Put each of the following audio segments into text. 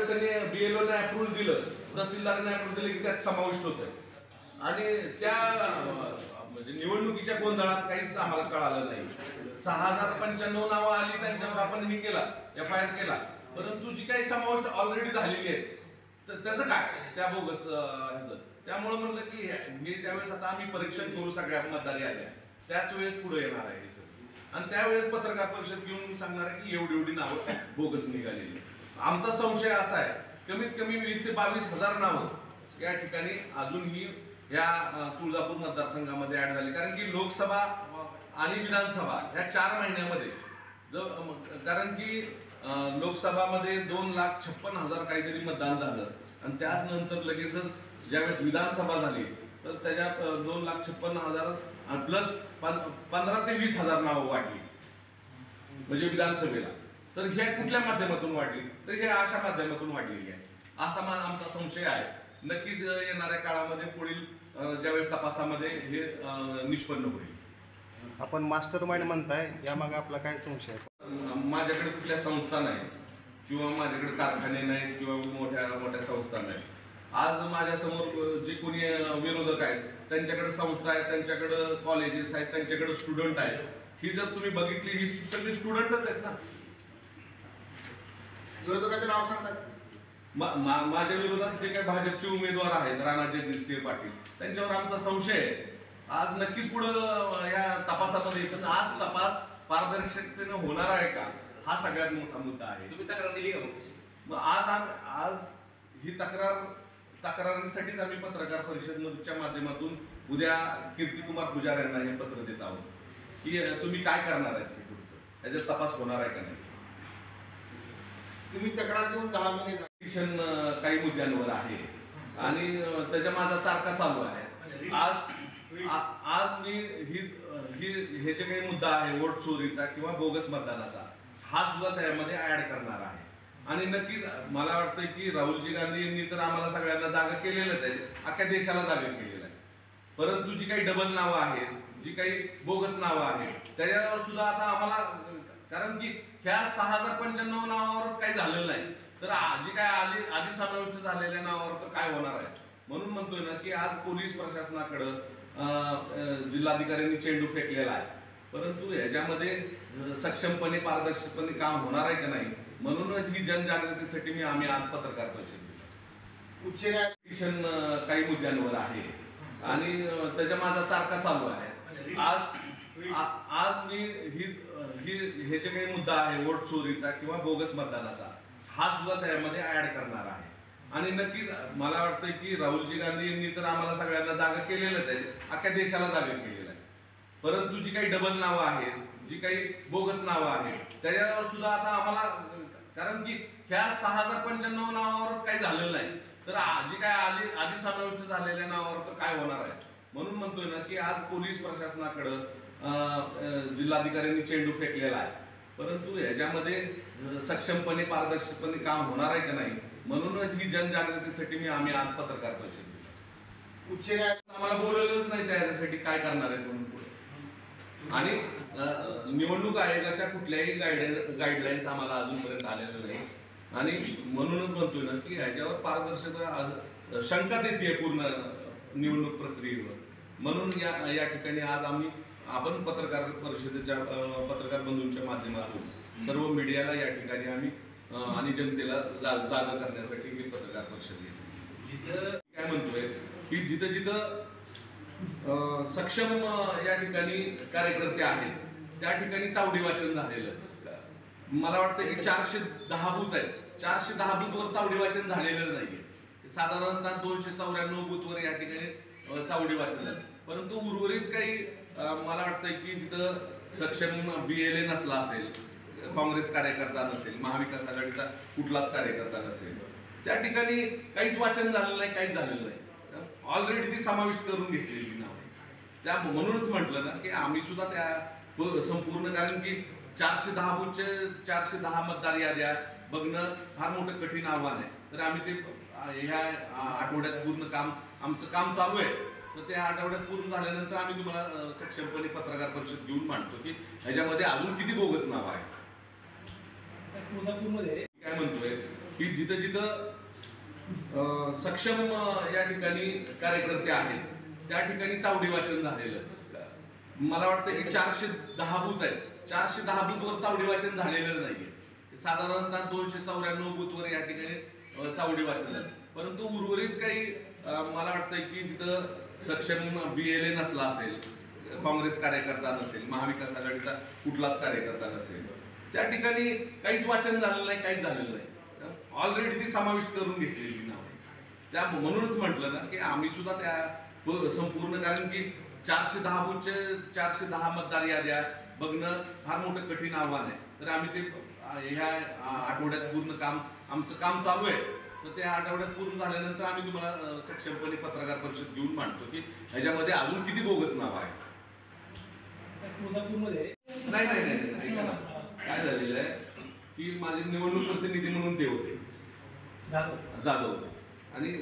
ज्यावेळेस त्यांनी BLO ने अप्रूव्हल दिलं, तहसीलदारांनी अप्रूव्हल दिलं की त्यात समाविष्ट होतं आणि त्या म्हणजे निवडणुकीच्या गोंधळात काहीच आम्हाला कळालं नाही. 6095 नावं आली, त्यांच्यावर आपण हे केला, FIR केला, परंतु जी काही समाविष्ट ऑलरेडी झालेली आहे तर त्याचं काय त्या बोगस त्यामुळे म्हणलं की हे ज्यावेळेस आता आम्ही परीक्षण करू सगळ्या मतदार याद्या त्याच वेळेस पुढे येणार आहे हे सगळं आणि त्यावेळेस पत्रकार परिषद घेऊन सांगणार आहे की एवढी नावं बोगस निघालेली. आमचा संशय असा आहे कमीत कमी 20 ते 22 हजार नावं या ठिकाणी अजूनही या तुळजापूर मतदारसंघामध्ये ऍड झाली, कारण की लोकसभा आणि विधानसभा ह्या 4 महिन्यामध्ये कारण की लोकसभामध्ये 2,56,000 काहीतरी मतदान झालं आणि त्याच नंतर लगेचच ज्यावेळेस विधानसभा झाली तर त्याच्यात 2,56,000 प्लस 15 ते 20,000 नावं वाढली म्हणजे विधानसभेला. तर ह्या कुठल्या माध्यमातून वाढली तर हे अशा माध्यमातून वाढलेली आहे असा आमचा संशय आहे. नक्कीच येणाऱ्या काळामध्ये पुढील ज्यावेळेस तपासामध्ये हे निष्पन्न होईल. आपण मास्टर माइंड म्हणताय, यामागे आपला काय संशय आहे? माझ्याकडे कुठल्या संस्था नाही किंवा माझ्याकडे कारखाने नाहीत किंवा मोठ्या मोठ्या संस्था नाहीत. आज माझ्यासमोर जे कोणी विरोधक आहेत त्यांच्याकडे संस्था आहेत, त्यांच्याकडे कॉलेजेस आहेत, त्यांच्याकडे स्टुडंट आहेत. ही जर तुम्ही बघितली ही सगळी स्टुडंटच आहेत ना. विरोधकाचे नाव सांगतात. माझ्या विरोधात जे काही भाजपचे उमेदवार आहेत राणाजगजितसिंह पाटील त्यांच्यावर आमचा संशय आहे. आज नक्कीच पुढं या तपासामध्ये पण आज तपास पारदर्शकतेने होणार आहे का हा सगळ्यात मोठा मुद्दा आहे. तुम्ही तक्रार दिली का मग आज ही तक्रारीसाठीच आम्ही पत्रकार परिषदेच्या माध्यमातून उद्या कीर्तिकुमार पुजारी यांना हे पत्र देत आहोत की तुम्ही काय करणार आहेत पुढचं, याच्यात तपास होणार आहे का नाही. तुम्ही तक्रार देऊन 10 महिने काही मुद्द्यांवर आहे आणि त्याच्या माझा तारखा चालू आहे. आज मी हे जे काही मुद्दा आहे वोट चोरीचा किंवा बोगस मतदानाचा हा सुद्धा त्यामध्ये ऍड करणार आहे. आणि नक्कीच मला वाटतं की राहुलजी गांधी यांनी तर आम्हाला सगळ्यांना जागा केलेलंच आहे, अख्ख्या देशाला जागा केलेलं आहे. परंतु जी काही डबल नावं आहेत, जी काही बोगस नावं आहेत त्याच्यावर सुद्धा आता आम्हाला, कारण की ह्या 6095 नावावरच काही झालेलं नाही तर जी काय आधी समाविष्ट झालेल्या नावावर तर काय होणार आहे. म्हणून म्हणतोय ना की आज पोलीस प्रशासनाकडं जिल्हाधिकाऱ्यांनी चेंडू फेकलेला आहे, परंतु याच्यामध्ये सक्षमपणे पारदर्शकपणे काम होणार आहे का नाही, म्हणूनच ही जनजागृतीसाठी आम्ही आज पत्रकार परिषद घेतो. उच्च न्यायालय काही मुद्द्यांवर आहे आणि त्याच्या माझा तारखा चालू आहे. आज मी हे जे काही मुद्दा आहे वोट चोरीचा किंवा बोगस मतदानाचा हा सुद्धा त्यामध्ये ऍड करणार आहे. आणि नक्कीच मला वाटतं की राहुलजी गांधी यांनी तर आम्हाला सगळ्यांना जागा केलेलंच आहे, अख्ख्या देशाला जागा केलेलं आहे. परंतु जी काही डबल नावं आहेत, जी काही बोगस नावं आहेत त्याच्यावर सुद्धा आता आम्हाला, कारण की ह्या 6095 नावावरच काही झालेलं नाही तर जी काय आधी समाविष्ट झालेल्या नावावर तर काय होणार आहे. म्हणून म्हणतोय ना की आज पोलीस प्रशासनाकडं जिल्हाधिकाऱ्यांनी चेंडू फेकलेला आहे, परंतु याच्यामध्ये सक्षमपणे पारदर्शकपणे काम होणार आहे का नाही, म्हणूनच ही जनजागृतीसाठी आम्ही आज पत्रकार परिषद घेतो. उच्च न्यायालय आम्हाला बोलवलंच नाही त्याच्यासाठी काय करणार आहे म्हणून पुढे. आणि निवडणूक आयोगाच्या कुठल्याही गाईडलाईन्स आम्हाला अजूनपर्यंत आलेल्या नाही आणि म्हणूनच म्हणतोय ना की ह्याच्यावर पारदर्शकता शंकाच येते पूर्ण निवडणूक प्रक्रियेवर. म्हणून या ठिकाणी आज आपण पत्रकार परिषदेच्या पत्रकार बंधूंच्या माध्यमातून सर्व मीडियाला या ठिकाणी आम्ही आणि जनतेला जागा करण्यासाठी ही पत्रकार परिषद घेतली. जिथं काय म्हणतोय की जिथं जिथं सक्षम या ठिकाणी कार्यकर्ते आहेत त्या ठिकाणी चावडी वाचन झालेलं. मला वाटतं की 410 बूथ आहेत, 410 बूथवर चावडी वाचन झालेलं नाहीये. साधारणतः 294 बूथवर या ठिकाणी चावडी वाचन झालं, परंतु उर्वरित काही मला वाटतं की तिथं सक्षम BLA नसला असेल, काँग्रेस कार्यकर्ता नसेल, महाविकास आघाडीचा कुठलाच कार्यकर्ता नसेल, त्या ठिकाणी काहीच वाचन झालेलं नाही, काहीच झालेलं नाही. ऑलरेडी ती समाविष्ट करून घेतलेली नाव आहे. त्या म्हणूनच म्हटलं ना की आम्ही सुद्धा त्या संपूर्ण, कारण की 410 बूथचे 410 मतदार याद्या बघणं फार मोठं कठीण आव्हान आहे. तर आम्ही ते ह्या आठवड्यात पूर्ण आमचं काम चालू आहे. तर त्या आठवड्यात पूर्ण झाल्यानंतर आम्ही तुम्हाला सक्षमपणे पत्रकार परिषद घेऊन मांडतो की ह्याच्यामध्ये अजून किती बोगस नाव आहे. काय म्हणतोय की जिथं जिथं सक्षम या ठिकाणी कार्यकर्ते आहेत त्या ठिकाणी चावडी वाचन झालेलं. मला वाटतं की 410 बूथ आहेत, 410 बूथवर चावडी वाचन झालेलं नाहीये. साधारणतः 294 बूथवर या ठिकाणी चावडी वाचन झालं. परंतु उर्वरित काही मला वाटतं की तिथं सक्षम BLA नसला असेल, काँग्रेस कार्यकर्ता नसेल, महाविकास आघाडीचा कुठलाच कार्यकर्ता नसेल, त्या ठिकाणी काहीच वाचन झालेलं नाही, काहीच झालेलं नाही. ऑलरेडी ती समाविष्ट करून घेतलेली नाव आहे. त्या म्हणूनच म्हटलं ना की आम्ही सुद्धा त्या संपूर्ण, कारण की 410 बूथचे 410 मतदार याद्या बघणं फार मोठं कठीण आव्हान आहे. तर आम्ही ते ह्या आठवड्यात पूर्ण काम, आमचं काम चालू आहे. तर त्या आठवड्यात पूर्ण झाल्यानंतर आम्ही तुम्हाला सक्षमपणे पत्रकार परिषद घेऊन मांडतो की ह्याच्यामध्ये अजून किती बोगस नाव आहे. नाही नाही नाही नाही, काय झालेलं आहे की माझे निवडणूक प्रतिनिधी म्हणून ते होते जाधव होते आणि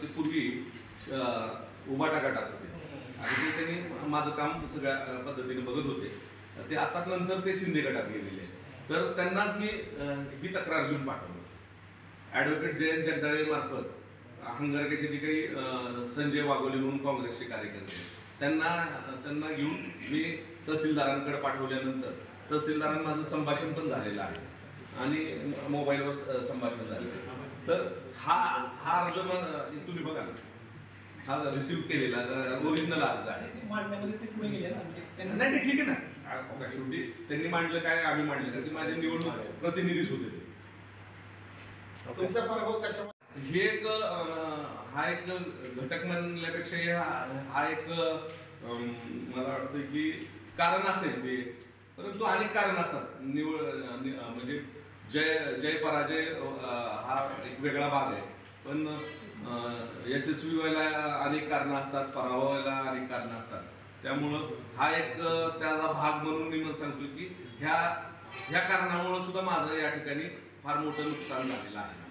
ते पूर्वी उभाटा गटात होते आणि ते त्यांनी माझं काम सगळ्या पद्धतीने बघत होते. ते आता नंतर ते शिंदे गटात गेलेले. तर त्यांनाच मी ही तक्रार घेऊन पाठवलं. ॲडव्होकेट जयंत जगदाळे मार्फत हंगारकेचे जे काही संजय वाघोले म्हणून काँग्रेसचे कार्यकर्ते, त्यांना घेऊन मी तहसीलदारांकडे पाठवल्यानंतर तहसीलदारांना माझं संभाषण पण झालेलं आहे आणि मोबाईलवर संभाषण झालेलं. तर हा अर्ज तुम्ही बघा ना, हा रिसिव्ह केलेला ओरिजिनल अर्ज आहे. नाही ठीक आहे ना, शेवटी त्यांनी मांडलं काय, आम्ही मांडलं का, ते माझे निवडणूक प्रतिनिधीच होते ते. तुमचा पराभव कशा? हे एक हा एक घटक म्हणण्यापेक्षा हा एक मला वाटतं की कारण असेल ते, परंतु अनेक कारण असतात. म्हणजे जय पराजय हा एक वेगळा भाग आहे, पण यशस्वी व्हायला अनेक कारणं असतात, पराभव व्हायला अनेक कारणं असतात. त्यामुळं हा एक त्याचा भाग म्हणून मी सांगतो की ह्या कारणामुळे सुद्धा माझं या ठिकाणी फार मोठं नुकसान झालेलं आहे.